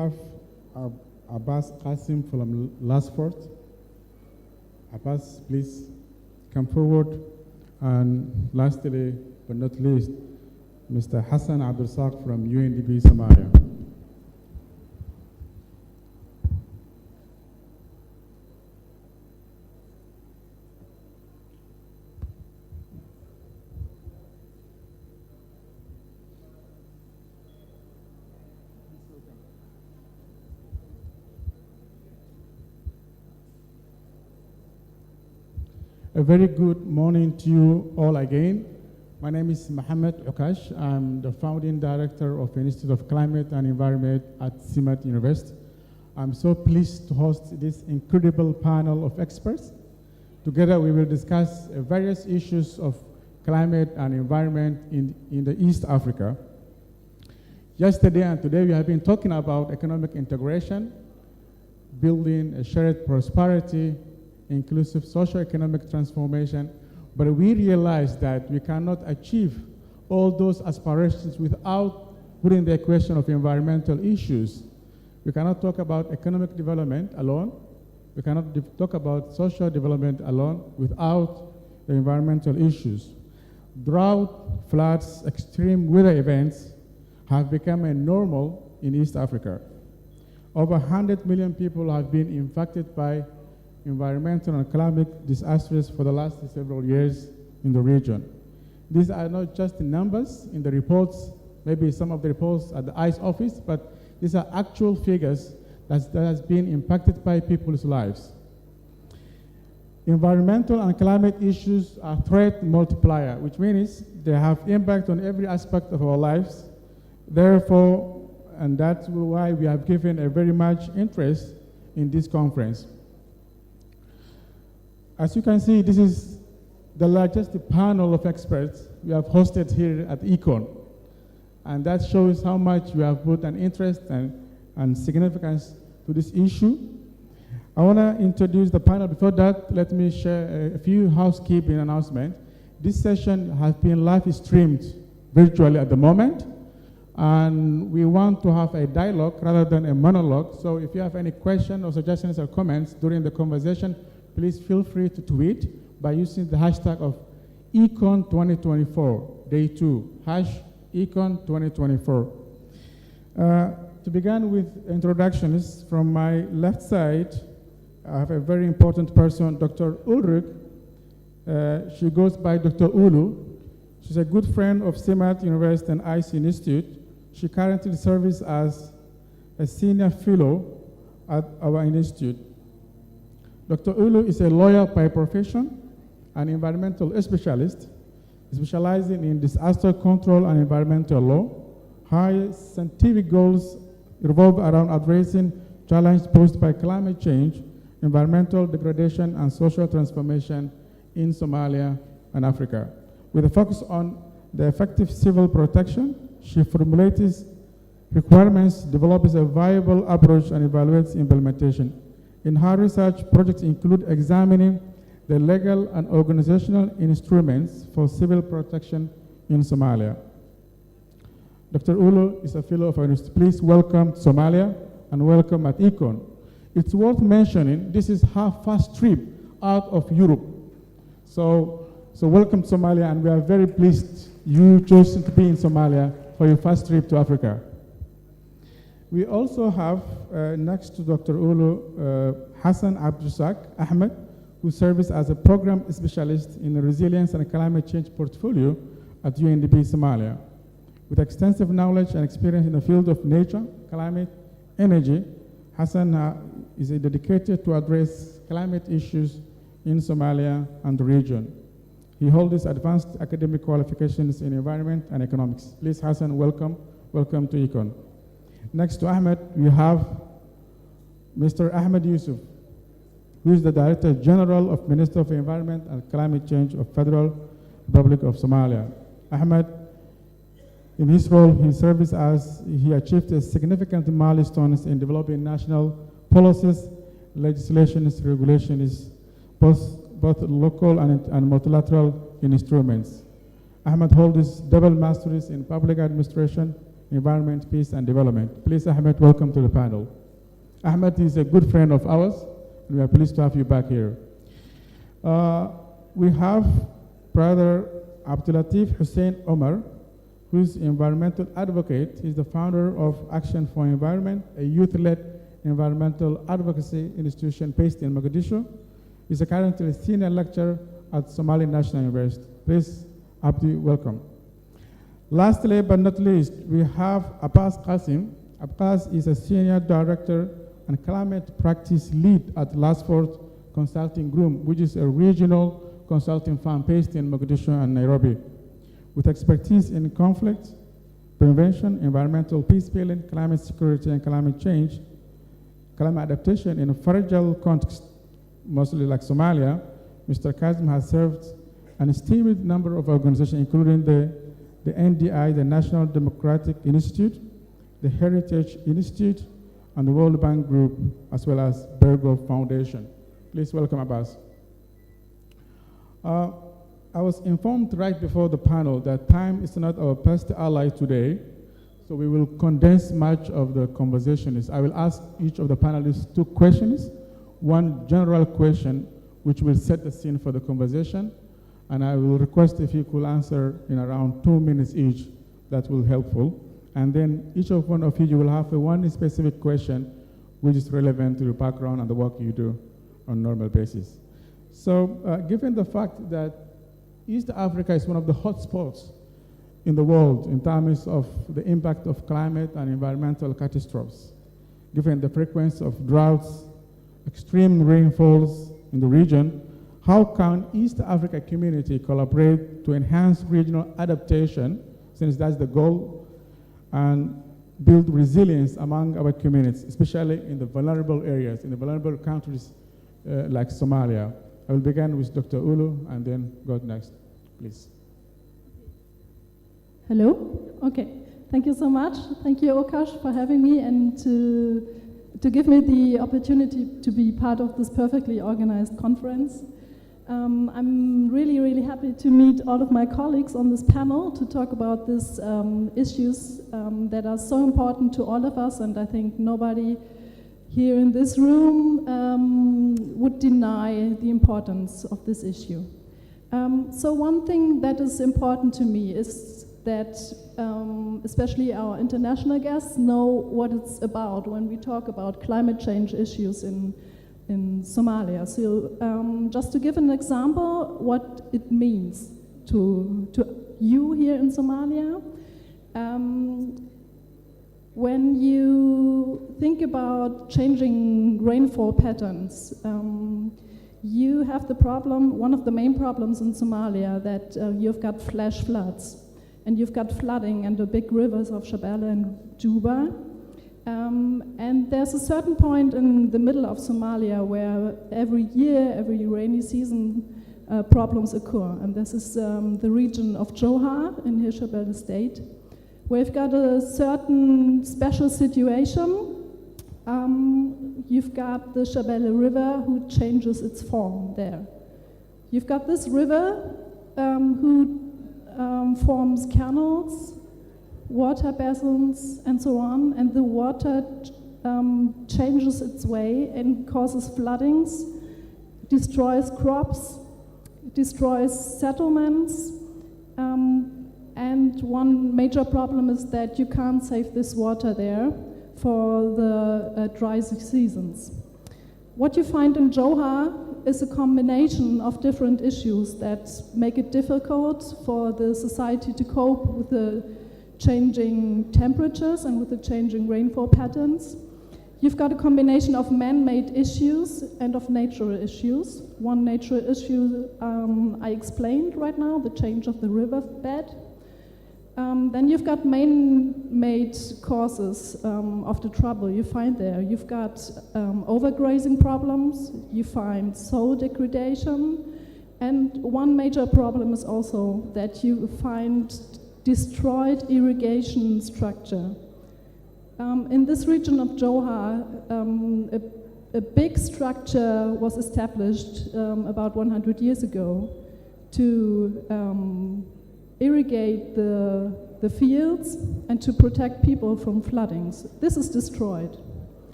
have Abbas Qasim from Lasford. Abbas, please come forward. And lastly, but not least, Mr. Hassan Abdul Saq from UNDP Somalia. A very good morning to you all again. My name is Mohamed Ukash. I'm the founding director of the Institute of Climate and Environment at CIMAT University. I'm so pleased to host this incredible panel of experts. Together we will discuss various issues of climate and environment in the East Africa. Yesterday and today we have been talking about economic integration, building a shared prosperity, inclusive socio-economic transformation, but we realize that we cannot achieve all those aspirations without putting the question of environmental issues. We cannot talk about economic development alone. We cannot talk about social development alone without the environmental issues. Drought, floods, extreme weather events have become a normal in East Africa. Over 100 million people have been impacted by environmental and climate disasters for the last several years in the region. These are not just numbers in the reports, maybe some of the reports at the ICE office, but these are actual figures that has been impacted by people's lives. Environmental and climate issues are threat multiplier, which means they have impact on every aspect of our lives. Therefore, and that's why we have given a very much interest in this conference. As you can see, this is the largest panel of experts we have hosted here at ECON. And that shows how much we have put an interest and significance to this issue. I want to introduce the panel. Before that, let me share a few housekeeping announcements. This session has been live streamed virtually at the moment. And we want to have a dialogue rather than a monologue. So if you have any questions or suggestions or comments during the conversation, please feel free to tweet by using the hashtag of Econ2024, day 2, #Econ2024. To begin with introductions, from my left side, I have a very important person, Dr. Ulrich. She goes by Dr. Ulu. She's a good friend of CIMAT University and ICE Institute. She currently serves as a senior fellow at our institute. Dr. Ulu is a lawyer by profession, an environmental specialist, specializing in disaster control and environmental law. Her scientific goals revolve around addressing challenges posed by climate change, environmental degradation, and social transformation in Somalia and Africa. With a focus on the effective civil protection, she formulates requirements, develops a viable approach, and evaluates implementation. In her research, projects include examining the legal and organizational instruments for civil protection in Somalia. Dr. Ulu is a fellow of our university. Please welcome Somalia and welcome at Econ. It's worth mentioning this is her first trip out of Europe. So welcome to Somalia, and we are very pleased you chose to be in Somalia for your first trip to Africa. We also have next to Dr. Ulu, Hassan Abdul Ahmed, who serves as a program specialist in the resilience and climate change portfolio at UNDP Somalia. With extensive knowledge and experience in the field of nature, climate, energy, Hassan is dedicated to address climate issues in Somalia and the region. He holds advanced academic qualifications in environment and economics. Please, Hassan, welcome to Econ. Next to Ahmed, we have Mr. Ahmed Yusuf, who is the Director General of Ministry of Environment and Climate Change of Federal Republic of Somalia. Ahmed, in his role, he achieved significant milestones in developing national policies, legislations, regulations, both local and multilateral instruments. Ahmed holds double masters in public administration, Environment, Peace and Development. Please, Ahmed, welcome to the panel. Ahmed is a good friend of ours, and we are pleased to have you back here. We have Brother Abdulatif Hussein Omar, who is environmental advocate. He's the founder of Action for Environment, a youth-led environmental advocacy institution based in Mogadishu. He's currently a senior lecturer at Somali National University. Please, Abdi, welcome. Lastly, but not least, we have Abbas Qasim. Abbas is a senior director and climate practice lead at Lasford Consulting Group, which is a regional consulting firm based in Mogadishu and Nairobi, with expertise in conflict prevention, environmental peace building, climate security, and climate change, climate adaptation in a fragile context, mostly like Somalia. Mr. Qasim has served an esteemed number of organizations, including the NDI, the National Democratic Institute, the Heritage Institute, and the World Bank Group, as well as Berghoff Foundation. Please welcome Abbas. I was informed right before the panel that time is not our best ally today, so we will condense much of the conversation. I will ask each of the panelists 2 questions, one general question, which will set the scene for the conversation, and I will request if you could answer in around 2 minutes each. That will be helpful. And then each of one of you will have one specific question which is relevant to your background and the work you do on a normal basis. So given the fact that East Africa is one of the hotspots in the world in terms of the impact of climate and environmental catastrophes, given the frequency of droughts, extreme rainfalls in the region, how can East Africa community collaborate to enhance regional adaptation, since that's the goal, and build resilience among our communities, especially in the vulnerable areas, in the vulnerable countries like Somalia? I will begin with Dr. Ulu and then go next, please. Hello? Okay. Thank you so much. Thank you, Okash, for having me and to give me the opportunity to be part of this perfectly organized conference. I'm really, really happy to meet all of my colleagues on this panel to talk about these issues that are so important to all of us, and I think nobody here in this room would deny the importance of this issue. So one thing that is important to me is that especially our international guests know what it's about when we talk about climate change issues in Somalia. So just to give an example what it means to you here in Somalia, when you think about changing rainfall patterns, you have the problem, one of the main problems in Somalia, that you've got flash floods, and you've got flooding in the big rivers of Shabelle and Juba. And there's a certain point in the middle of Somalia where every year, every rainy season, problems occur. And this is the region of Johar in Hirshabelle State. We've got a certain special situation. You've got the Shabelle River who changes its form there. You've got this river who forms canals, water basins, and so on, and the water changes its way and causes floodings, destroys crops, destroys settlements, and one major problem is that you can't save this water there for the dry seasons. What you find in Johar is a combination of different issues that make it difficult for the society to cope with the changing temperatures and with the changing rainfall patterns. You've got a combination of man-made issues and of natural issues. One natural issue I explained right now, the change of the riverbed. Then you've got man-made causes of the trouble you find there. You've got overgrazing problems, you find soil degradation, and one major problem is also that you find destroyed irrigation structure. In this region of Johar, a big structure was established about 100 years ago to irrigate the the fields and to protect people from floodings. This is destroyed.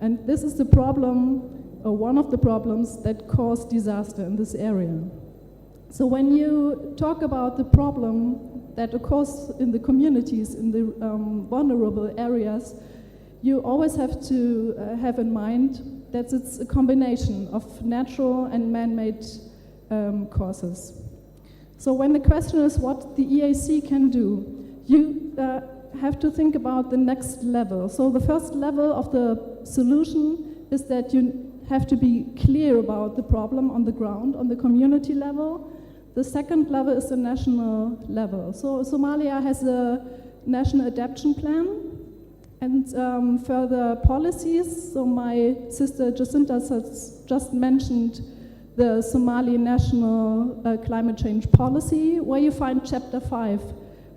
And this is the problem, or one of the problems that cause disaster in this area. So when you talk about the problem that occurs in the communities, in the vulnerable areas, you always have to have in mind that it's a combination of natural and man-made causes. So when the question is what the EAC can do, you have to think about the next level. So the first level of the solution is that you have to be clear about the problem on the ground, on the community level. The second level is the national level. So Somalia has a national adaptation plan and further policies. So my sister Jacinta has just mentioned the Somali National Climate Change Policy, where you find Chapter 5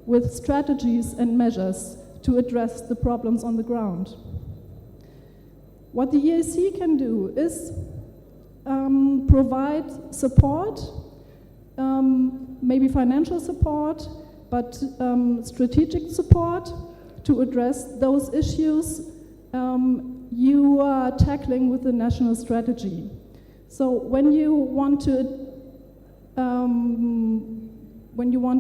with strategies and measures to address the problems on the ground. What the EAC can do is provide support, maybe financial support, but strategic support to address those issues you are tackling with the national strategy. So when you want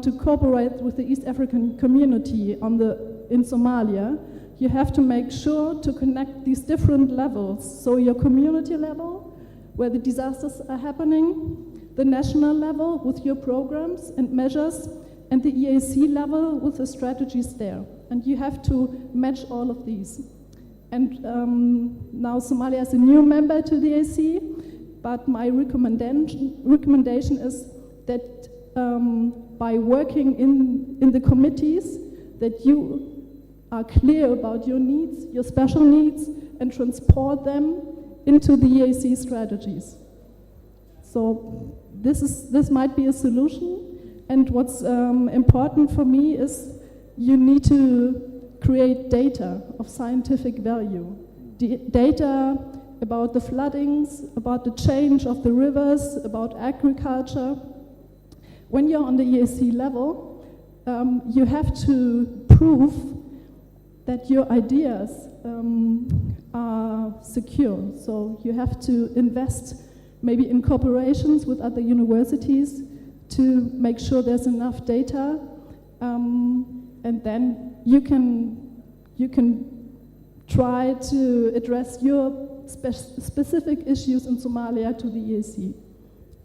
to cooperate with the East African community in Somalia, you have to make sure to connect these different levels. So your community level, where the disasters are happening, the national level with your programs and measures, and the EAC level with the strategies there. And you have to match all of these. And now Somalia is a new member to the EAC, but my recommendation is that by working in the committees, that you are clear about your needs, your special needs, and transport them into the EAC strategies. So this might be a solution, and what's important for me is you need to create data of scientific value. Data about the floodings, about the change of the rivers, about agriculture. When you're on the EAC level, you have to prove that your ideas are secure. So you have to invest maybe in cooperations with other universities to make sure there's enough data, and then you can try to address your specific issues in Somalia to the EAC.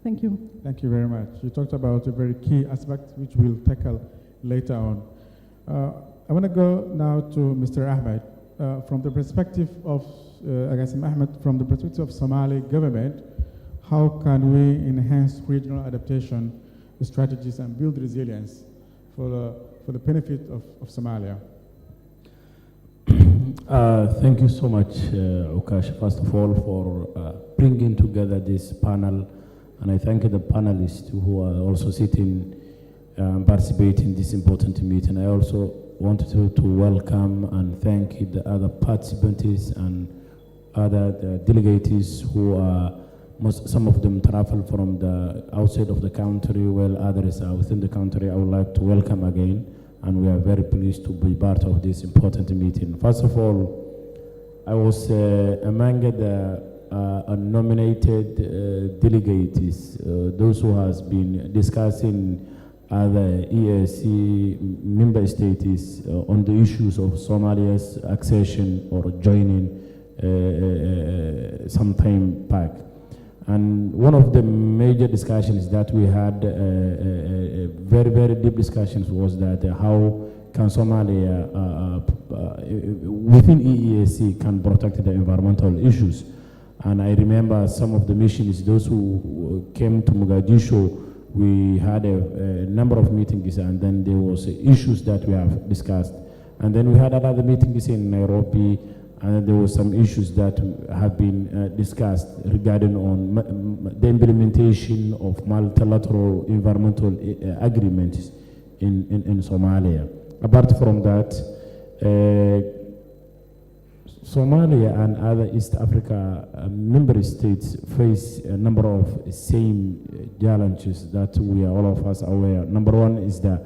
Thank you. Thank you very much. You talked about a very key aspect which we'll tackle later on. I want to go now to Mr. Ahmed. From the perspective of, Ahmed, from the perspective of Somali government, how can we enhance regional adaptation strategies and build resilience for the benefit of Somalia? Thank you so much, Ukash, first of all, for bringing together this panel. And I thank the panelists who are also sitting, participating in this important meeting. I also wanted to welcome and thank the other participants and other delegates who are, some of them travel from the outside of the country, while others are within the country. I would like to welcome again, and we are very pleased to be part of this important meeting. First of all, I was among the nominated delegates, those who has been discussing other EAC member states on the issues of Somalia's accession or joining some time back. And one of the major discussions that we had, very, very deep discussions, was that how can Somalia, within EAC, can protect the environmental issues. And I remember some of the missions, those who came to Mogadishu, we had a number of meetings, and then there was issues that we have discussed. And then we had other meetings in Nairobi, and there were some issues that have been discussed regarding on the implementation of multilateral environmental agreements in Somalia. Apart from that, Somalia and other East Africa member states face a number of same challenges that we are all of us aware. Number one is the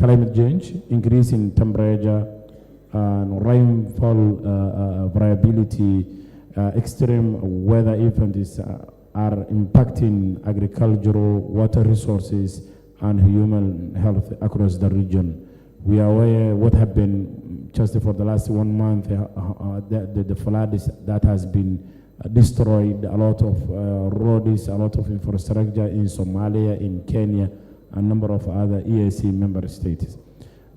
climate change, increase in temperature, and rainfall variability, extreme weather events are impacting agricultural, water resources, and human health across the region. We are aware what happened just for the last 1 month, the floods that has been destroyed a lot of roads, a lot of infrastructure in Somalia, in Kenya, and a number of other EAC member states.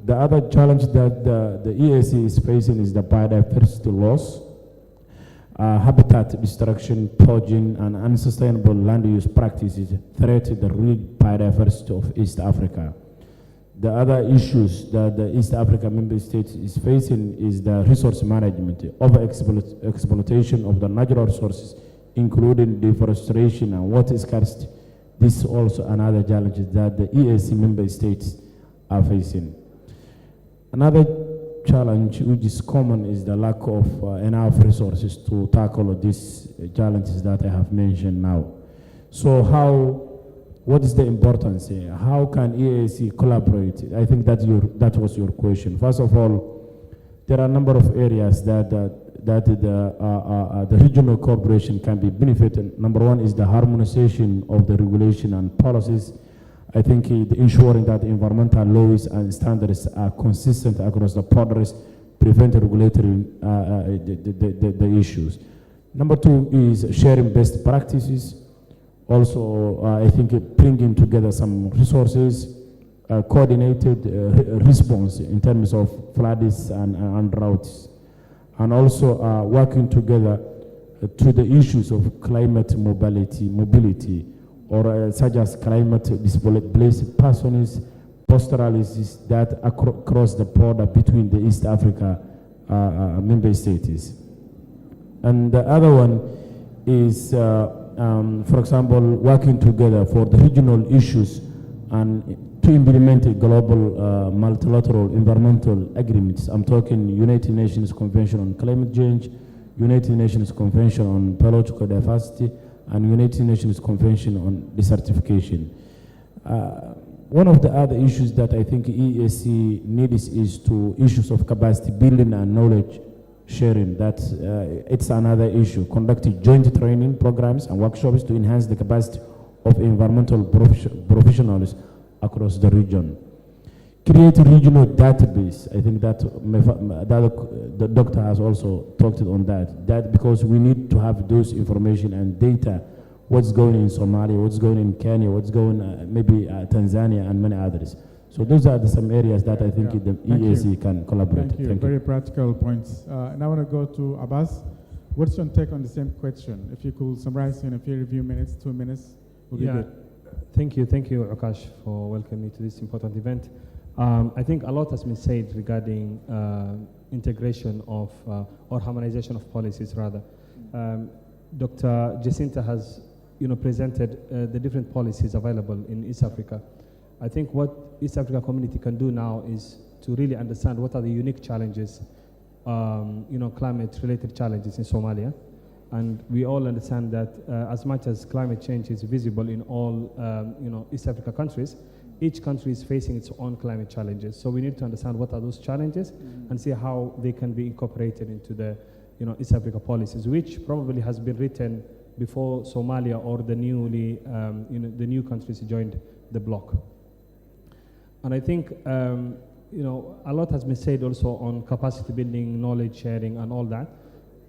The other challenge that the EAC is facing is the biodiversity loss, habitat destruction, poaching, and unsustainable land use practices threaten the real biodiversity of East Africa. The other issues that the East Africa member states is facing is the resource management, over-exploitation of the natural resources, including deforestation and water scarcity. This is also another challenge that the EAC member states are facing. Another challenge which is common is the lack of enough resources to tackle these challenges that I have mentioned now. So what is the importance here? How can EAC collaborate? I think that was your question. First of all, there are a number of areas that the regional cooperation can be benefited. Number one is the harmonization of the regulation and policies. I think ensuring that environmental laws and standards are consistent across the borders prevent regulatory the issues. Number two is sharing best practices. Also, I think bringing together some resources, coordinated response in terms of floods and droughts, and also working together to the issues of climate mobility, or such as climate displaced persons, pastoralists that cross the border between the East Africa member states. And the other one is, for example, working together for the regional issues and to implement a global multilateral environmental agreements. I'm talking United Nations Convention on Climate Change, United Nations Convention on Biological Diversity, and United Nations Convention on Desertification. One of the other issues that I think EAC needs is to issues of capacity building and knowledge sharing. That it's another issue. Conducting joint training programs and workshops to enhance the capacity of environmental professionals across the region. Create a regional database. I think that the doctor has also talked on that because we need to have those information and data, what's going in Somalia, what's going in Kenya, what's going maybe Tanzania and many others. So those are some areas that I think the EAC can collaborate. Thank you. Very practical points. Now I want to go to Abbas. What's your take on the same question? If you could summarize in a few minutes, 2 minutes, would be good. Thank you, Ukash, for welcoming me to this important event. I think a lot has been said regarding integration of, or harmonization of policies, rather. Dr. Jacinta has presented the different policies available in East Africa. I think what East Africa community can do now is to really understand what are the unique challenges, climate-related challenges in Somalia. And we all understand that as much as climate change is visible in all, East Africa countries, each country is facing its own climate challenges. So we need to understand what are those challenges and see how they can be incorporated into the, East Africa policies, which probably has been written before Somalia or the newly, the new countries joined the bloc. And I think, a lot has been said also on capacity building, knowledge sharing, and all that.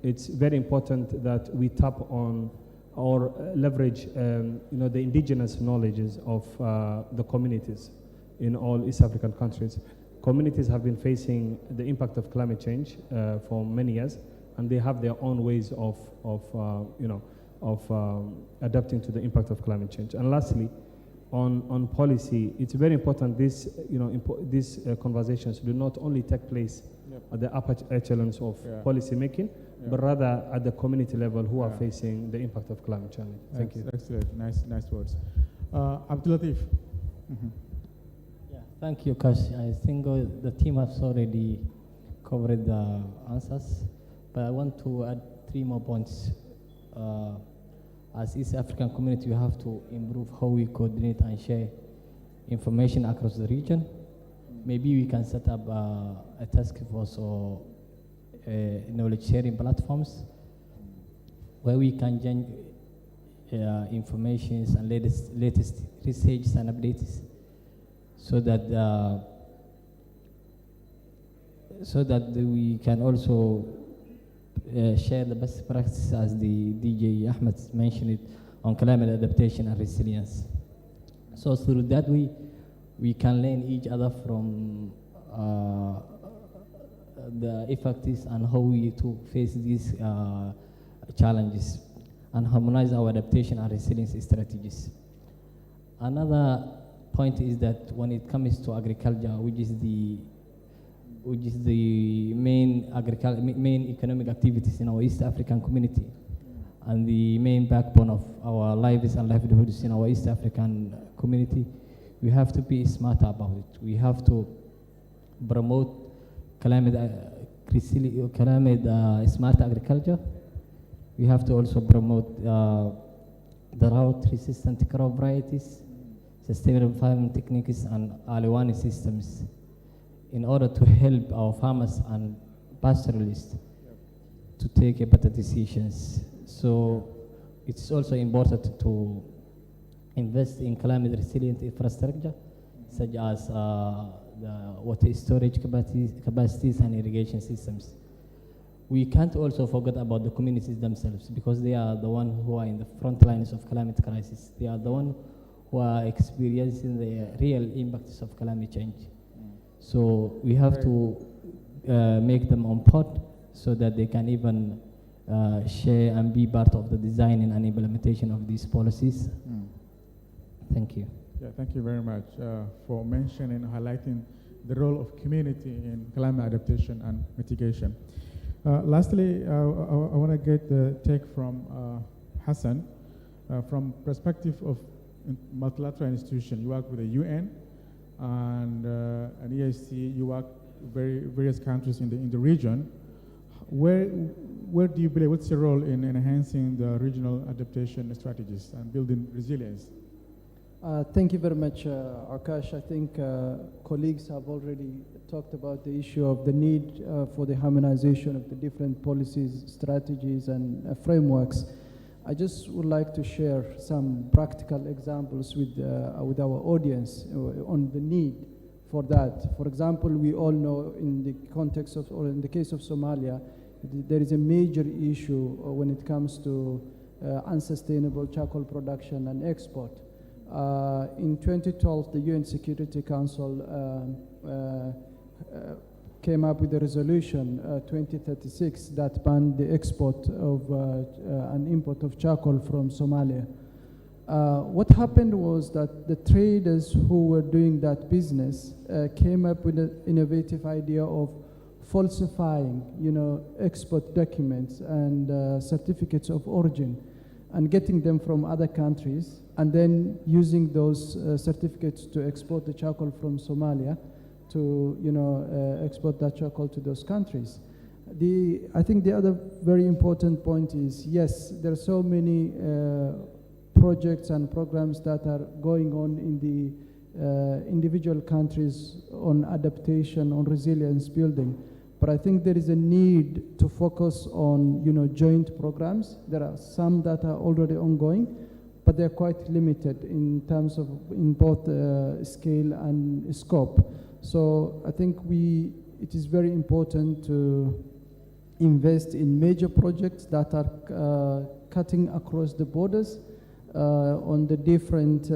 It's very important that we tap on or leverage, the indigenous knowledges of the communities in all East African countries. Communities have been facing the impact of climate change for many years, and they have their own ways of adapting to the impact of climate change. And lastly, on policy, it's very important these conversations do not only take place at the upper echelons of policy making, but rather at the community level who are facing the impact of climate change. Thank you. Excellent. Nice words. Abdul Latif. Yeah, thank you, Kash. I think the team has already covered the answers, but I want to add 3 more points. As East African community, we have to improve how we coordinate and share information across the region. maybe we can set up a task force or knowledge sharing platforms where we can change informations and latest research and updates so that we can also share the best practices as the DJ Ahmed mentioned it on climate adaptation and resilience. So through that we can learn each other from the effects and how we to face these challenges and harmonize our adaptation and resilience strategies. Another point is that when it comes to agriculture, which is the main economic activities in our East African community and the main backbone of our lives and livelihoods in our East African community, we have to be smarter about it. We have to promote climate smart agriculture. We have to also promote the drought-resistant crop varieties, sustainable farming techniques, and early warning systems in order to help our farmers and pastoralists to take better decisions. So it's also important to invest in climate resilient infrastructure, such as the water storage capacities and irrigation systems. We can't also forget about the communities themselves, because they are the ones who are in the front lines of climate crisis. They are the ones who are experiencing the real impacts of climate change. So we have to make them on board so that they can even share and be part of the design and implementation of these policies. Thank you. Yeah, thank you very much for mentioning, highlighting the role of community in climate adaptation and mitigation. Lastly, I want to get the take from Hassan. From perspective of multilateral institution, you work with the UN and an EIC, you work various countries in the region. Where do you believe, what's your role in enhancing the regional adaptation strategies and building resilience? Thank you very much, Akash. I think colleagues have already talked about the issue of the need for the harmonization of the different policies, strategies, and frameworks. I just would like to share some practical examples with our audience on the need for that. For example, we all know in the context of, or in the case of Somalia, there is a major issue when it comes to unsustainable charcoal production and export. In 2012, the UN Security Council came up with a resolution 2036 that banned the export of and import of charcoal from Somalia. What happened was that the traders who were doing that business came up with an innovative idea of falsifying, export documents and certificates of origin, and getting them from other countries, and then using those certificates to export the charcoal from Somalia to, export that charcoal to those countries. I think the other very important point is, yes, there are so many projects and programs that are going on in the individual countries on adaptation, on resilience building. But I think there is a need to focus on, joint programs. There are some that are already ongoing, but they're quite limited in terms of in both scale and scope. So I think it is very important to invest in major projects that are cutting across the borders on the different,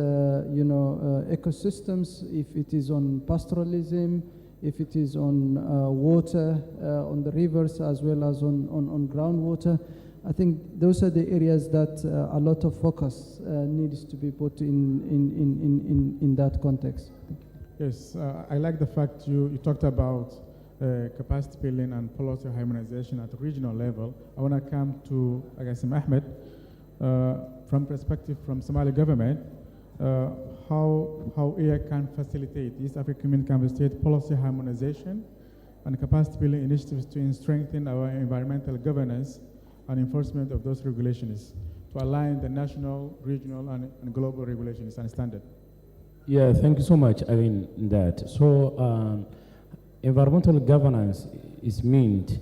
ecosystems, if it is on pastoralism, if it is on water, on the rivers, as well as on groundwater. I think those are the areas that a lot of focus needs to be put in that context. Yes, I like the fact you talked about capacity building and policy harmonization at the regional level. I want to come to Agasim Ahmed from perspective from Somali government. How EA can facilitate, East African Community can facilitate policy harmonization and capacity building initiatives to strengthen our environmental governance and enforcement of those regulations to align the national, regional, and global regulations and standards. Yeah, thank you so much. I mean that. So, environmental governance is meant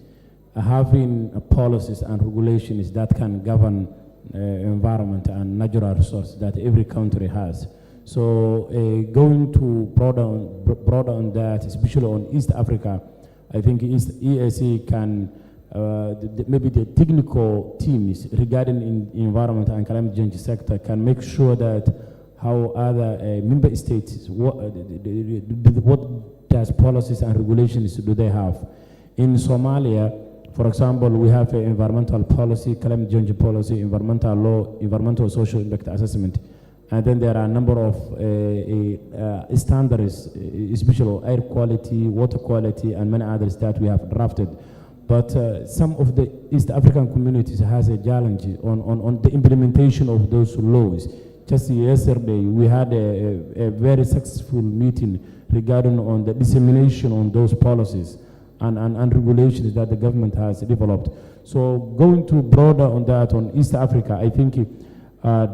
having policies and regulations that can govern environment and natural resources that every country has. So, going to broader on that, especially on East Africa, I think EAC can maybe the technical teams regarding environment and climate change sector can make sure that how other member states, what does policies and regulations do they have? In Somalia, for example, we have environmental policy, climate change policy, environmental law, environmental social impact assessment. And then there are a number of standards, especially air quality, water quality, and many others that we have drafted. But some of the East African communities has a challenge on the implementation of those laws. Just yesterday, we had a very successful meeting regarding on the dissemination on those policies and regulations that the government has developed. So going to broader on that on East Africa, I think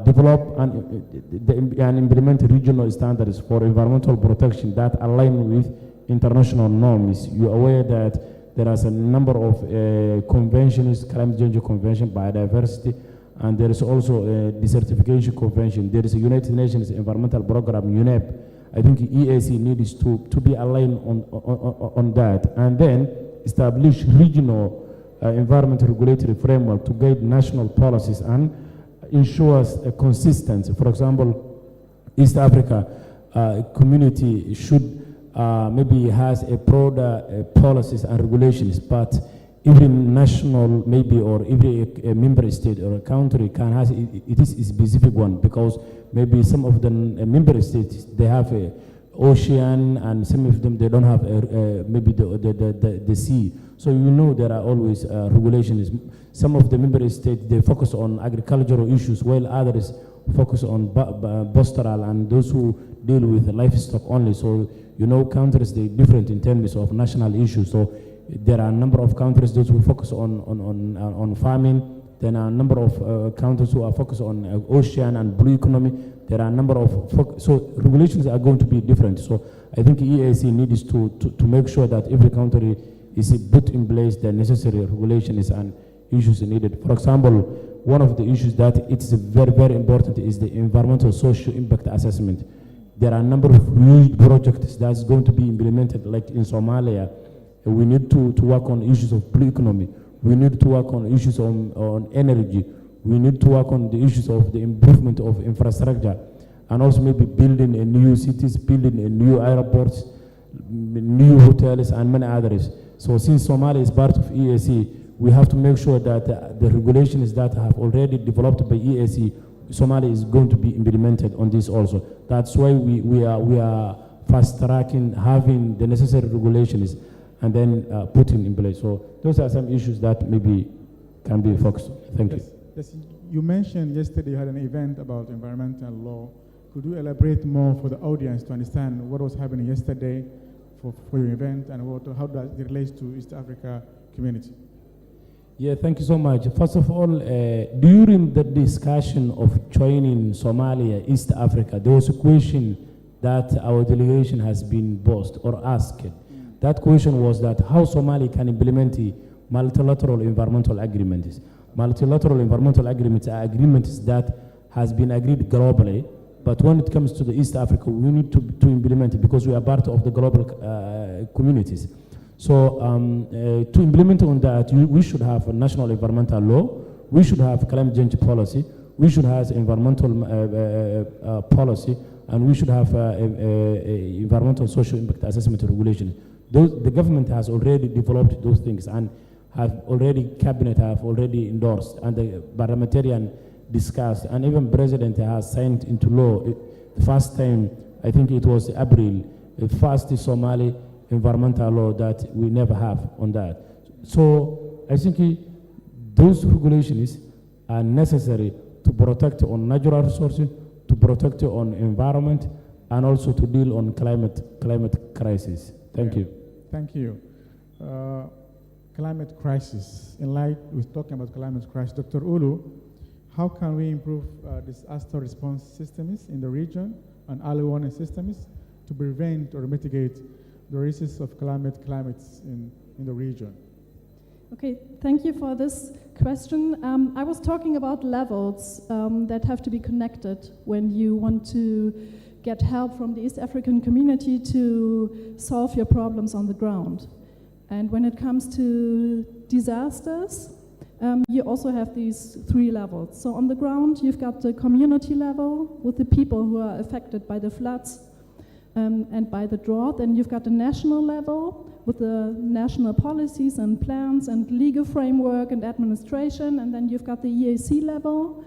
develop and implement regional standards for environmental protection that align with international norms. You're aware that there is a number of conventions, climate change convention, biodiversity, and there is also a desertification convention. There is a United Nations Environmental Program, UNEP. I think EAC needs to be aligned on that, and then establish regional environmental regulatory framework to guide national policies and ensures a consistency. For example, East Africa community should maybe has a broader policies and regulations, but every national maybe or every member state or a country can has it is a specific one, because maybe some of the member states they have a ocean and some of them they don't have maybe the sea. So you know there are always regulations. Some of the member states they focus on agricultural issues, while others focus on pastoral and those who deal with livestock only. So you know countries they different in terms of national issues. So there are a number of countries those who focus on farming. There are a number of countries who are focused on ocean and blue economy. There are a number of so regulations are going to be different. So I think EAC needs to make sure that every country is put in place the necessary regulations and issues needed. For example, one of the issues that it's very, very important is the environmental social impact assessment. There are a number of huge projects that's going to be implemented, like in Somalia. We need to work on issues of blue economy. We need to work on issues on energy. We need to work on the issues of the improvement of infrastructure, and also maybe building a new cities, building a new airports, new hotels, and many others. So since Somalia is part of EAC, we have to make sure that the regulations that have already developed by EAC, Somalia is going to be implemented on this also. That's why we are fast tracking having the necessary regulations and then putting in place. So those are some issues that maybe can be focused on. Thank you. Yes, you mentioned yesterday you had an event about environmental law. Could you elaborate more for the audience to understand what was happening yesterday for your event and how does it relate to East Africa community? Yeah, thank you so much. First of all, during the discussion of joining Somalia, East Africa, there was a question that our delegation has been posed or asked. That question was that how Somalia can implement multilateral environmental agreements. Multilateral environmental agreements are agreements that has been agreed globally, but when it comes to the East Africa, we need to implement it because we are part of the global communities. So to implement on that, we should have a national environmental law, we should have climate change policy, we should have environmental policy, and we should have environmental social impact assessment regulation. The government has already developed those things and cabinet have already endorsed, and the parliamentarian discussed, and even president has signed into law. The first time, I think it was April, the first Somali environmental law that we never have on that. So I think those regulations are necessary to protect on natural resources, to protect on environment, and also to deal on climate crisis. Thank you. Thank you. Climate crisis. In light, we're talking about climate crisis. Dr. Ulu, how can we improve disaster response systems in the region and early warning systems to prevent or mitigate the risks of climates in the region? Okay, thank you for this question. I was talking about levels that have to be connected when you want to get help from the East African community to solve your problems on the ground. And when it comes to disasters, you also have these three levels. So on the ground, you've got the community level with the people who are affected by the floods and by the drought. And you've got the national level with the national policies and plans and legal framework and administration. And then you've got the EAC level,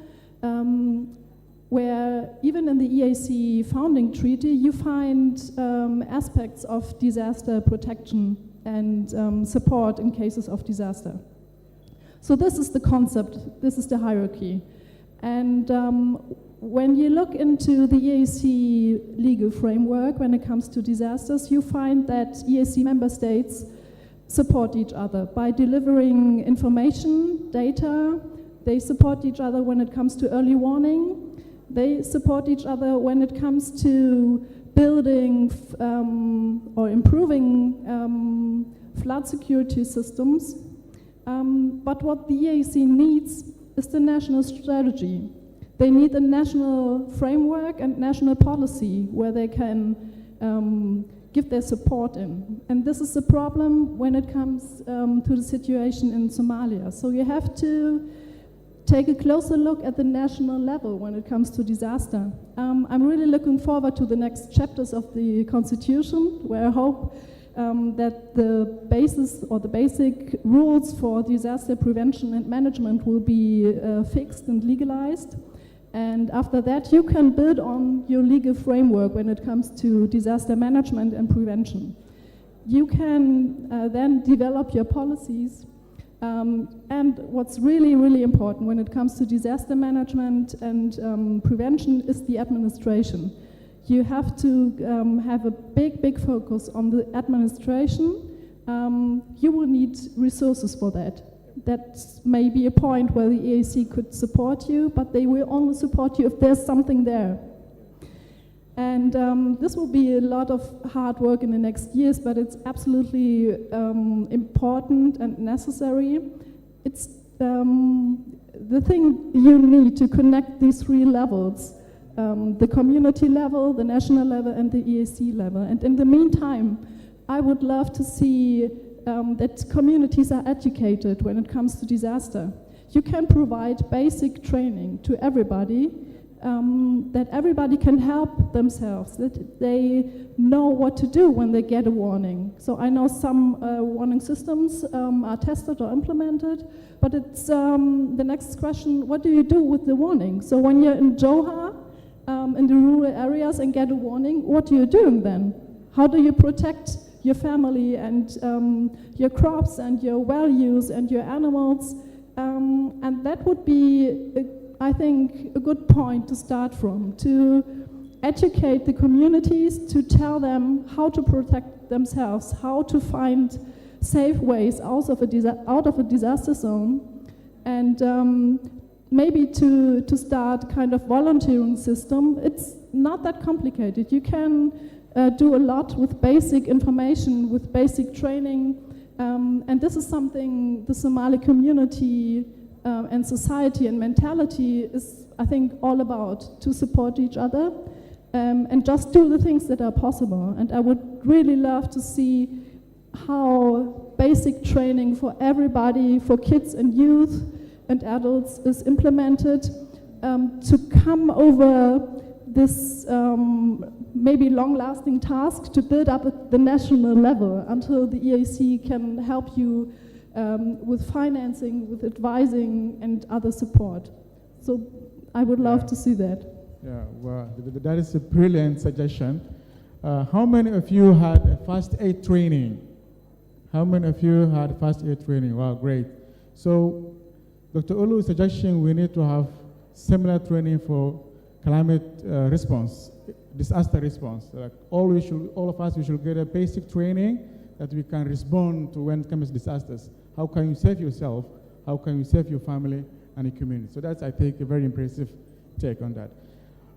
where even in the EAC founding treaty, you find aspects of disaster protection and support in cases of disaster. So this is the concept, this is the hierarchy. And when you look into the EAC legal framework when it comes to disasters, you find that EAC member states support each other by delivering information, data. They support each other when it comes to early warning. They support each other when it comes to building or improving flood security systems. But what the EAC needs is the national strategy. They need a national framework and national policy where they can give their support in. And this is a problem when it comes to the situation in Somalia. So you have to take a closer look at the national level when it comes to disaster. I'm really looking forward to the next chapters of the Constitution, where I hope that the basis or the basic rules for disaster prevention and management will be fixed and legalized. And after that, you can build on your legal framework when it comes to disaster management and prevention. You can then develop your policies. And what's really, really important when it comes to disaster management and prevention is the administration. You have to have a big, big focus on the administration. You will need resources for that. That may be a point where the EAC could support you, but they will only support you if there's something there. And this will be a lot of hard work in the next years, but it's absolutely important and necessary. It's the thing you need to connect these three levels, the community level, the national level, and the EAC level. And in the meantime, I would love to see that communities are educated when it comes to disaster. You can provide basic training to everybody, that everybody can help themselves, that they know what to do when they get a warning. So I know some warning systems are tested or implemented, but it's the next question, what do you do with the warning? So when you're in Johar, in the rural areas and get a warning, what are you doing then? How do you protect your family and your crops and your values and your animals? And that would be, I think, a good point to start from, to educate the communities, to tell them how to protect themselves, how to find safe ways out of a disaster zone, and maybe to start kind of volunteering system. It's not that complicated. You can do a lot with basic information, with basic training, and this is something the Somali community and society and mentality is, I think, all about, to support each other and just do the things that are possible. And I would really love to see how basic training for everybody, for kids and youth and adults, is implemented to come over this maybe long-lasting task to build up at the national level until the EAC can help you with financing, with advising, and other support. So I would love to see that. Yeah, well, that is a brilliant suggestion. How many of you had a first aid training? How many of you had first aid training? Wow, great. So Dr. Ulu is suggesting we need to have similar training for climate response, disaster response. Like all of us, we should get a basic training that we can respond to when it comes to disasters. How can you save yourself? How can you save your family and your community? So that's, I think, a very impressive take on that.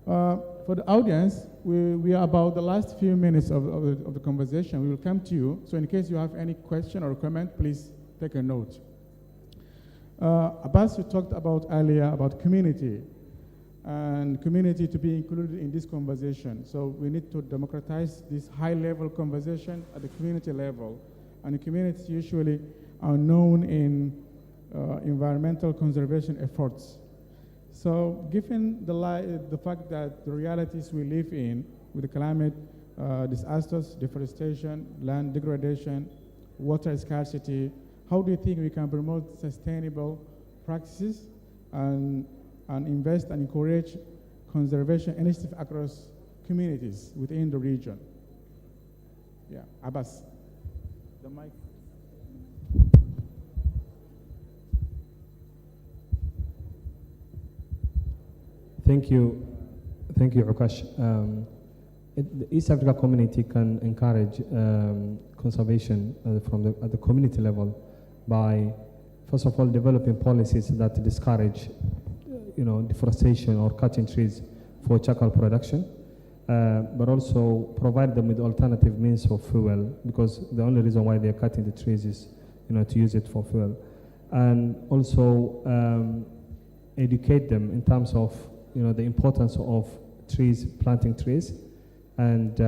For the audience, we are about the last few minutes of the conversation. We will come to you. So in case you have any question or comment, please take a note. Abbas, you talked about earlier about community and community to be included in this conversation. So we need to democratize this high-level conversation at the community level. And the communities usually are known in environmental conservation efforts. So given the fact that the realities we live in with the climate disasters, deforestation, land degradation, water scarcity, how do you think we can promote sustainable practices and invest and encourage conservation initiatives across communities within the region? Yeah, Abbas, the mic. Thank you, Ukash. The East Africa community can encourage conservation at the community level by, first of all, developing policies that discourage, deforestation or cutting trees for charcoal production, but also provide them with alternative means of fuel, because the only reason why they are cutting the trees is, to use it for fuel, and also educate them in terms of the importance of trees, planting trees, and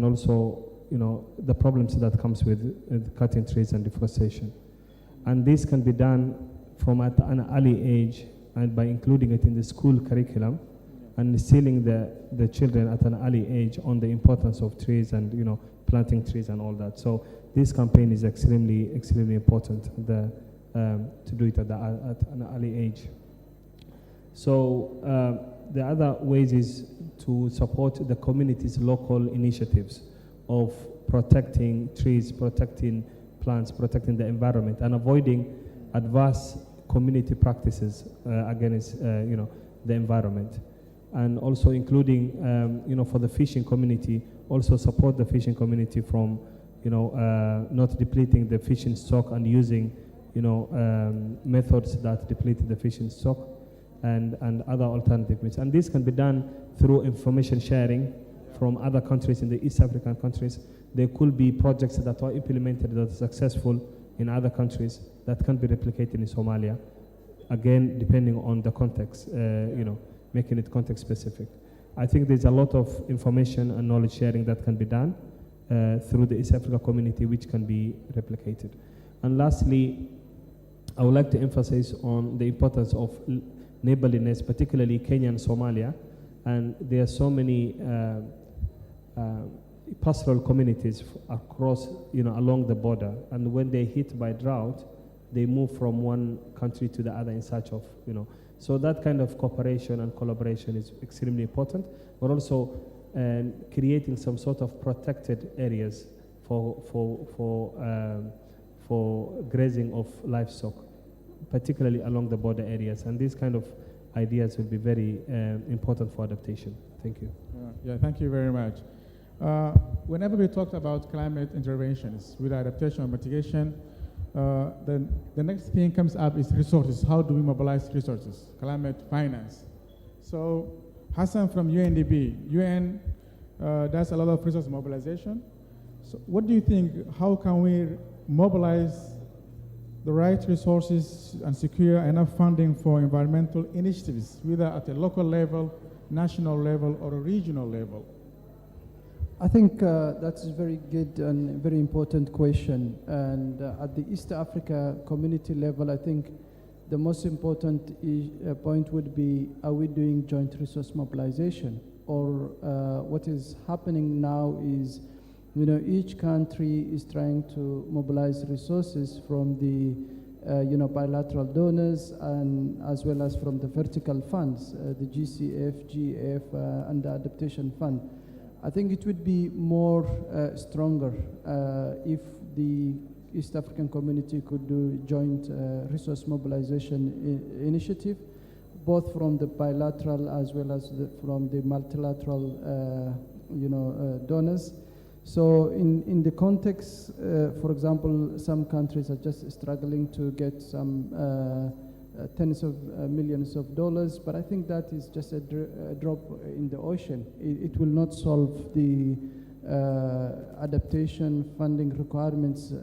also the problems that comes with cutting trees and deforestation. And this can be done from at an early age, and by including it in the school curriculum and instilling the children at an early age on the importance of trees and planting trees and all that. So this campaign is extremely important to do it at an early age. So the other ways is to support the community's local initiatives of protecting trees, protecting plants, protecting the environment, and avoiding adverse community practices against the environment. And also including, for the fishing community, also support the fishing community from, not depleting the fishing stock and using, methods that deplete the fishing stock, and other alternative means. And this can be done through information sharing from other countries in the East African countries. There could be projects that are implemented that are successful in other countries that can be replicated in Somalia, again, depending on the context, making it context specific. I think there's a lot of information and knowledge sharing that can be done through the East Africa community, which can be replicated. And lastly, I would like to emphasize on the importance of neighborliness, particularly Kenya and Somalia. And there are so many pastoral communities across, along the border. And when they're hit by drought, they move from one country to the other in search of, So that kind of cooperation and collaboration is extremely important, but also creating some sort of protected areas for grazing of livestock, particularly along the border areas. And these kind of ideas will be very important for adaptation. Thank you. Yeah, thank you very much. Whenever we talk about climate interventions with adaptation or mitigation, then the next thing comes up is resources. How do we mobilize resources? Climate finance. So Hassan from UNDP, UN does a lot of resource mobilization. So what do you think, how can we mobilize the right resources and secure enough funding for environmental initiatives, whether at a local level, national level, or a regional level? I think that's a very good and very important question. And at the East Africa community level, I think the most important point would be, are we doing joint resource mobilization? Or what is happening now is, each country is trying to mobilize resources from the bilateral donors, and as well as from the vertical funds, the GCF, GF, and the Adaptation Fund. I think it would be more stronger if the East African community could do joint resource mobilization initiative, both from the bilateral as well as from the multilateral donors. So in the context, for example, some countries are just struggling to get some tens of millions of dollars, but I think that is just a drop in the ocean. It will not solve the adaptation funding requirements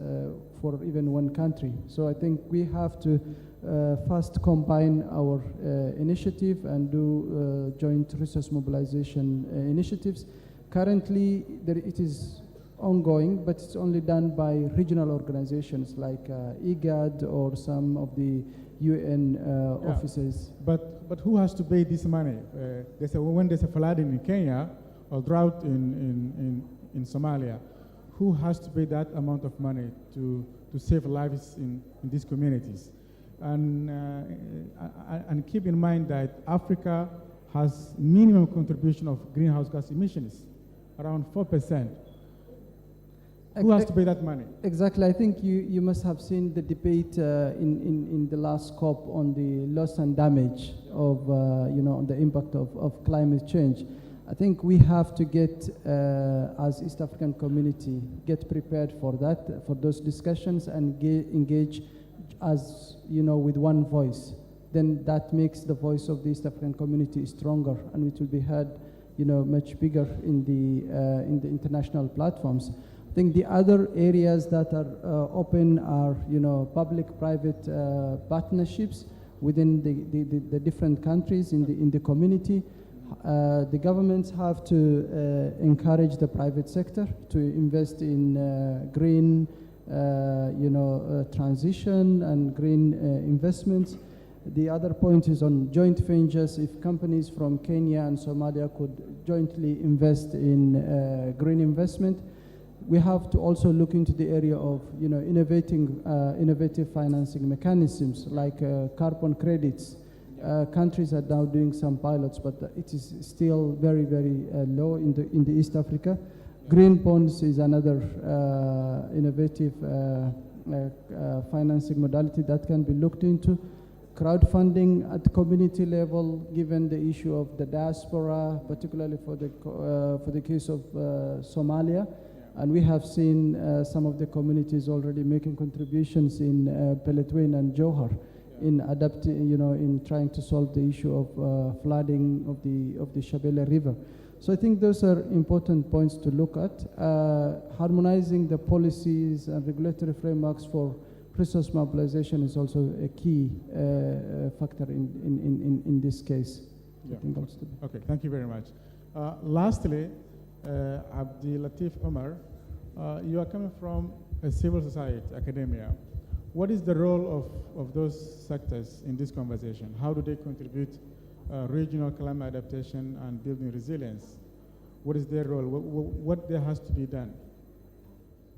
for even one country. So I think we have to first combine our initiative and do joint resource mobilization initiatives. Currently, it is ongoing, but it's only done by regional organizations like IGAD or some of the UN offices. But who has to pay this money? When there's a flooding in Kenya or drought in Somalia, who has to pay that amount of money to save lives in these communities? And keep in mind that Africa has minimum contribution of greenhouse gas emissions, around 4%. Who has to pay that money? Exactly. I think you must have seen the debate in the last COP on the loss and damage of, on the impact of climate change. I think we have to get, as East African community, get prepared for that, for those discussions, and engage as, with one voice. Then that makes the voice of the East African community stronger, and it will be heard, much bigger in the international platforms. I think the other areas that are open are, public-private partnerships within the different countries in the community. The governments have to encourage the private sector to invest in green, transition and green investments. The other point is on joint ventures. If companies from Kenya and Somalia could jointly invest in green investment, we have to also look into the area of, innovative financing mechanisms like carbon credits. Countries are now doing some pilots, but it is still very, very low in the East Africa. Green bonds is another innovative financing modality that can be looked into. Crowdfunding at the community level, given the issue of the diaspora, particularly for the case of Somalia. And we have seen some of the communities already making contributions in Beledweyne and Johor in adapting, in trying to solve the issue of flooding of the Shabelle River. So I think those are important points to look at. Harmonizing the policies and regulatory frameworks for resource mobilization is also a key factor in this case. Yeah. Okay, thank you very much. Lastly, Abdi Latif Omar, you are coming from a civil society, academia. What is the role of those sectors in this conversation? How do they contribute regional climate adaptation and building resilience? What is their role? What there has to be done?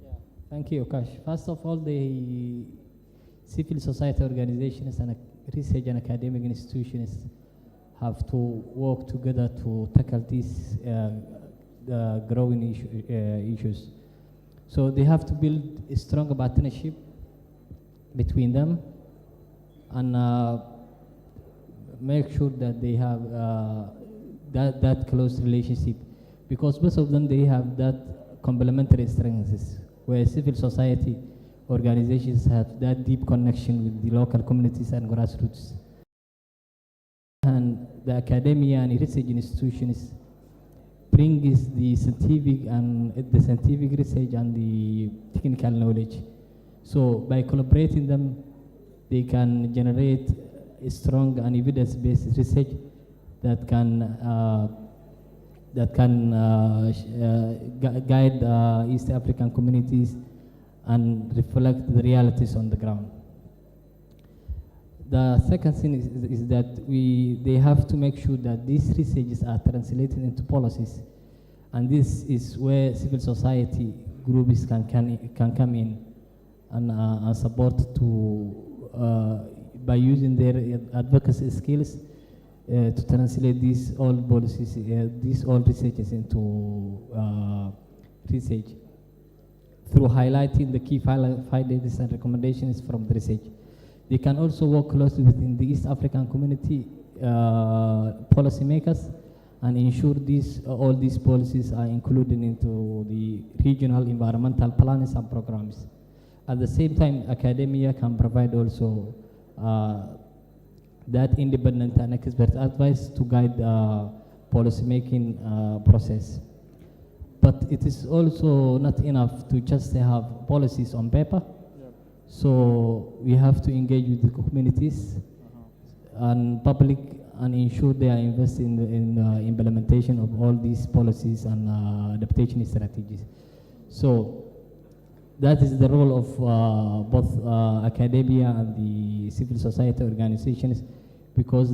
Yeah. Thank you, Akash. First of all, the civil society organizations and research and academic institutions have to work together to tackle these growing issues. So they have to build a strong partnership between them and make sure that they have that close relationship, because both of them, they have that complementary strengths, where civil society organizations have that deep connection with the local communities and grassroots, and the academia and research institutions bring the scientific research and the technical knowledge. So by collaborating them, they can generate a strong and evidence-based research that can guide East African communities and reflect the realities on the ground. The second thing is that they have to make sure that these researches are translated into policies, and this is where civil society groups can come in and support by using their advocacy skills to translate these old policies, these old researches into research through highlighting the key findings and recommendations from the research. They can also work closely within the East African community policymakers and ensure all these policies are included into the regional environmental plans and programs. At the same time, academia can provide also that independent and expert advice to guide policy making process. But it is also not enough to just have policies on paper. So we have to engage with the communities and public and ensure they are investing in the implementation of all these policies and adaptation strategies. So that is the role of both academia and the civil society organizations, because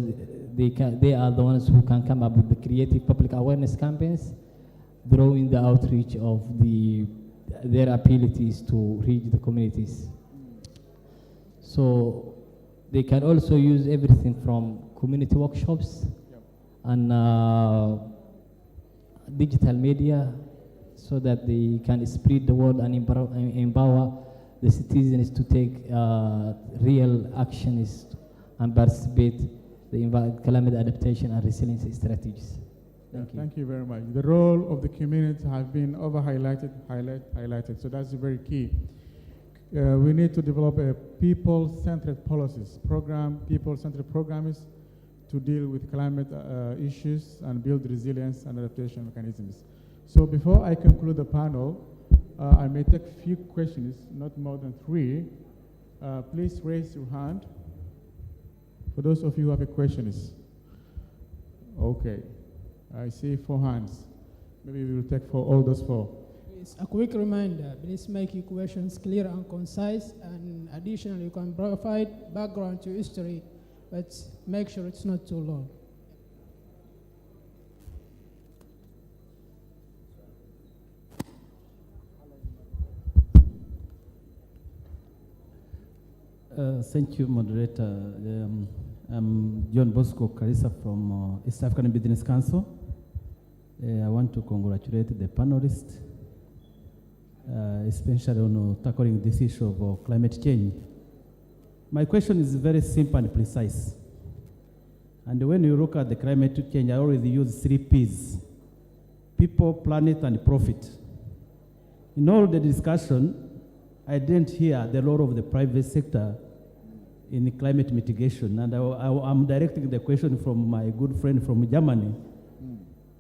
they are the ones who can come up with the creative public awareness campaigns, drawing the outreach of their abilities to reach the communities. So they can also use everything from community workshops and digital media, so that they can spread the word and empower the citizens to take real actions and participate in climate adaptation and resilience strategies. Thank you very much. The role of the community has been highlighted. So that's very key. We need to develop a people-centered policies program, people-centered programs to deal with climate issues and build resilience and adaptation mechanisms. So before I conclude the panel, I may take a few questions, not more than 3. Please raise your hand for those of you who have a questions. Okay, I see 4 hands. Maybe we will take all those 4. Please, a quick reminder, please make your questions clear and concise, and additionally you can provide background to history, but make sure it's not too long. Thank you, moderator. I'm John Bosco Karisa from East African Business Council. I want to congratulate the panelists, especially on tackling this issue of climate change. My question is very simple and precise. And when you look at the climate change, I always use 3 Ps: people, planet, and profit. In all the discussion, I didn't hear the role of the private sector in climate mitigation. And I'm directing the question from my good friend from Germany.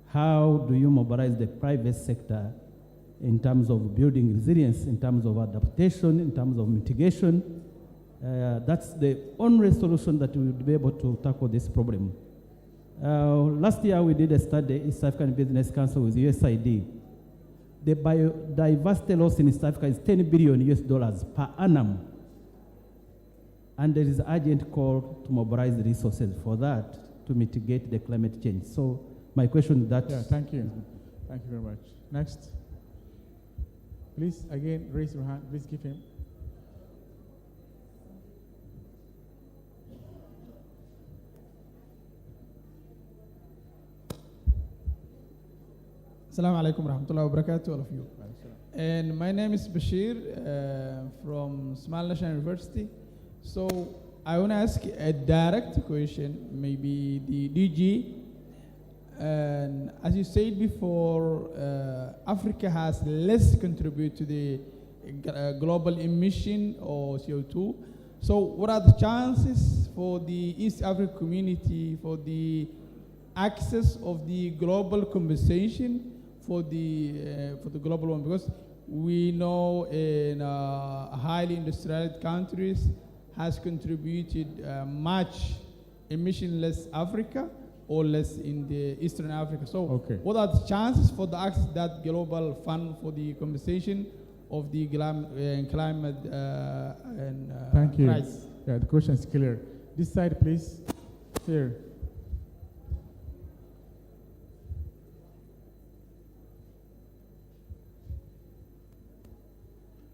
How do you mobilize the private sector in terms of building resilience, in terms of adaptation, in terms of mitigation? That's the only solution that we will be able to tackle this problem. Last year we did a study, East African Business Council with USAID. The biodiversity loss in East Africa is $10 billion per annum. And there is an urgent call to mobilize the resources for that to mitigate the climate change. So my question is that. Yeah, thank you. Thank you very much. Next. Please, again, raise your hand. Please give him. Assalamu alaikum warahmatullahi wabarakatuh, all of you. And my name is Bashir from Somali National University. So I want to ask a direct question, maybe the DG. And as you said before, Africa has less contribute to the global emission or CO2. So what are the chances for the East African community for the access of the global compensation for the global one? Because we know in highly industrialized countries has contributed much emission-less Africa or less in the Eastern Africa. So what are the chances for the access that global fund for the compensation of the climate and Thank you. crisis? Yeah, the question is clear. This side, please. Here.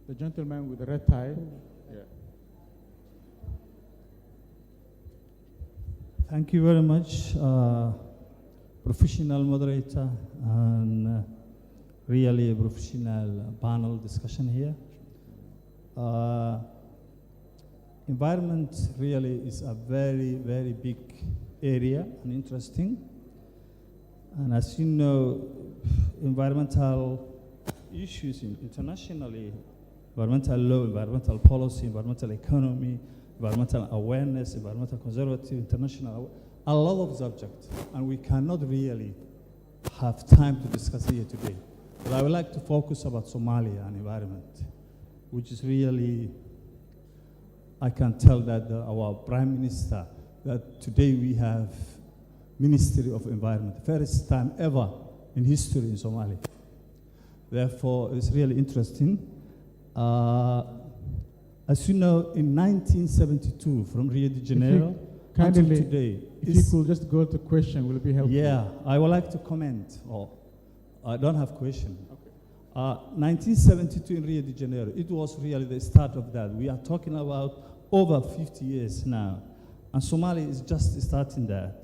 The gentleman with the red tie. Yeah. Thank you very much, professional moderator, and really a professional panel discussion here. Environment really is a very, very big area and interesting. And as you know, environmental issues internationally, environmental law, environmental policy, environmental economy, environmental awareness, environmental conservative, international, a lot of subjects, and we cannot really have time to discuss here today. But I would like to focus about Somalia and environment, which is really, I can tell that our Prime Minister, that today we have Ministry of Environment, first time ever in history in Somalia. Therefore, it's really interesting. As you know, in 1972, from Rio de Janeiro until today. If you could just go to question, will it be helpful? Yeah, I would like to comment. I don't have question. Okay. 1972 in Rio de Janeiro, it was really the start of that. We are talking about over 50 years now. And Somalia is just starting that.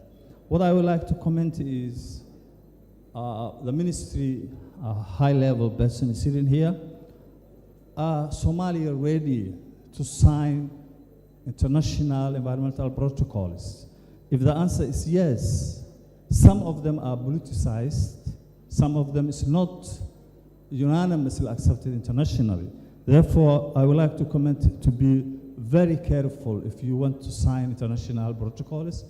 What I would like to comment is the ministry, high-level person is sitting here. Somalia ready to sign international environmental protocols? If the answer is yes, some of them are politicized, some of them is not unanimously accepted internationally. Therefore, I would like to comment to be very careful if you want to sign international protocols,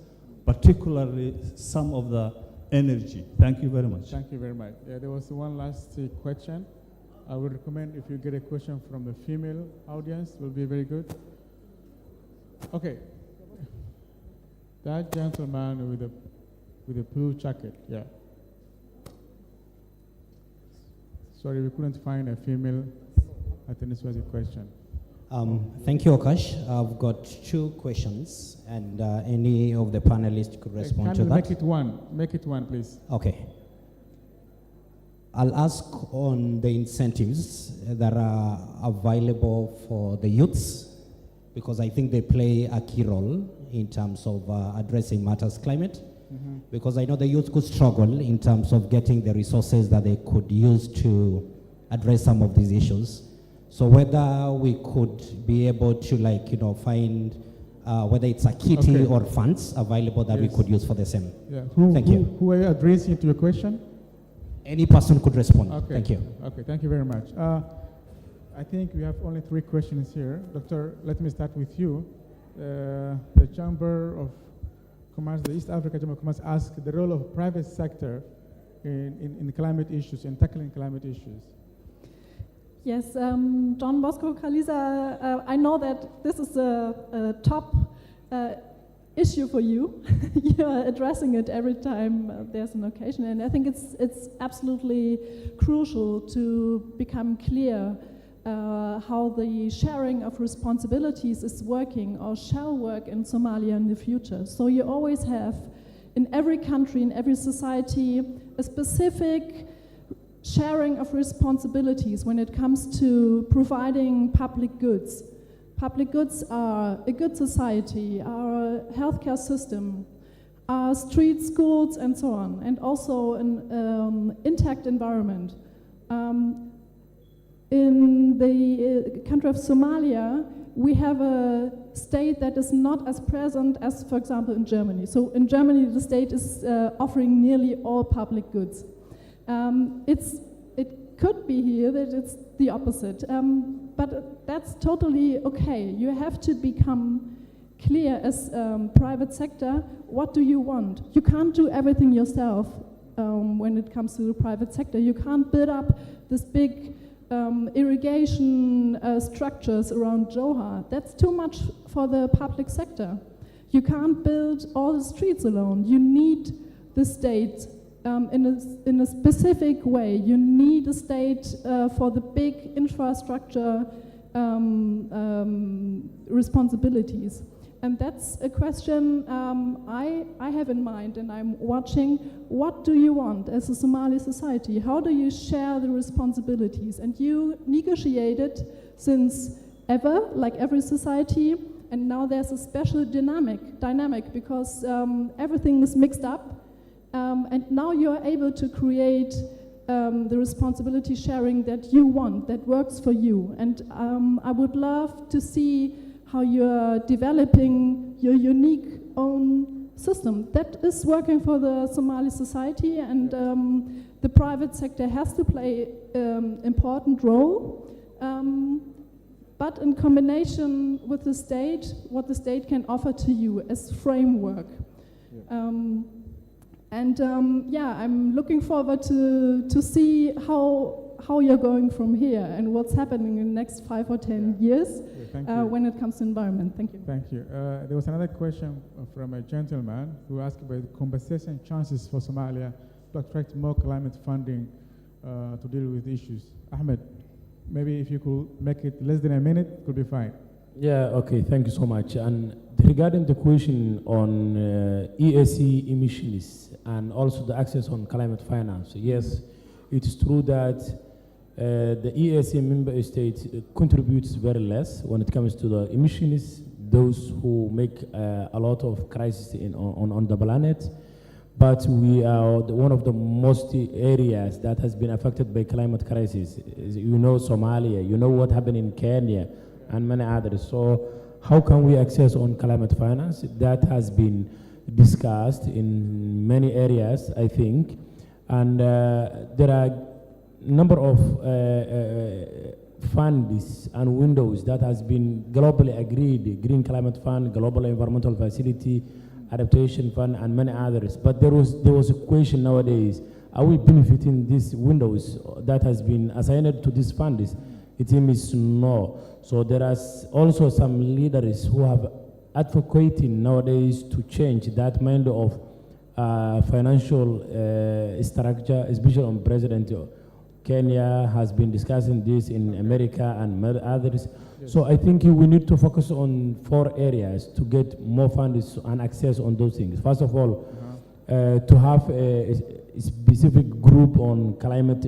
particularly some of the energy. Thank you very much. Thank you very much. Yeah, there was one last question. I would recommend if you get a question from the female audience, will be very good. Okay. That gentleman with the blue jacket, yeah. Sorry, we couldn't find a female. I think this was a question. Thank you, Akash. I've got two questions, and any of the panelists could respond to that. Make it one. Make it one, please. Okay. I'll ask on the incentives that are available for the youths, because I think they play a key role in terms of addressing matters climate. Mm-hmm. Because I know the youth could struggle in terms of getting the resources that they could use to address some of these issues. So whether we could be able to find whether it's a kitty or funds available that we could use for the same. Yeah. Thank you. Who are you addressing to your question? Any person could respond. Okay. Thank you. Okay, thank you very much. I think we have only 3 questions here. Doctor, let me start with you. The Chamber of Commerce, the East Africa Chamber of Commerce asked the role of private sector in climate issues, in tackling climate issues. Yes, John Bosco Kalisa, I know that this is a top issue for you. You're addressing it every time there's an occasion, and I think it's absolutely crucial to become clear how the sharing of responsibilities is working or shall work in Somalia in the future. So you always have, in every country, in every society, a specific sharing of responsibilities when it comes to providing public goods. Public goods are a good society, our healthcare system, our streets, schools, and so on, and also an intact environment. In the country of Somalia, we have a state that is not as present as, for example, in Germany. So in Germany, the state is offering nearly all public goods. It could be here that it's the opposite, but that's totally okay. You have to become clear as private sector, what do you want? You can't do everything yourself when it comes to the private sector. You can't build up this big irrigation structures around Johar. That's too much for the public sector. You can't build all the streets alone. You need the state in a specific way. You need a state for the big infrastructure responsibilities. And that's a question I have in mind, and I'm watching. What do you want as a Somali society? How do you share the responsibilities? And you negotiated since ever, like every society, and now there's a special dynamic because everything is mixed up. And now you are able to create the responsibility sharing that you want, that works for you. And I would love to see how you're developing your unique own system that is working for the Somali society, and the private sector has to play important role. but in combination with the state, what the state can offer to you as framework. Yeah, I'm looking forward to see how you're going from here and what's happening in the next 5 or 10 years when it comes to environment. Thank you. Thank you. There was another question from a gentleman who asked about the compensation chances for Somalia to attract more climate funding to deal with issues. Ahmed, maybe if you could make it less than a minute, could be fine. Yeah, okay, thank you so much. And regarding the question on EAC emissions and also the access on climate finance, yes, it is true that the EAC member state contributes very less when it comes to the emissions, those who make a lot of crisis on the planet. But we are one of the most areas that has been affected by climate crisis. You know Somalia, you know what happened in Kenya, and many others. So how can we access on climate finance? That has been discussed in many areas, I think. And there are a number of funds and windows that has been globally agreed, Green Climate Fund, Global Environmental Facility, Adaptation Fund, and many others. But there was a question nowadays, are we benefiting these windows that has been assigned to these funds? It seems no. So there are also some leaders who have advocating nowadays to change that mind of financial structure, especially on President Kenya has been discussing this in America and others. Yes. So I think we need to focus on 4 areas to get more funds and access on those things. First of all, to have a specific group on climate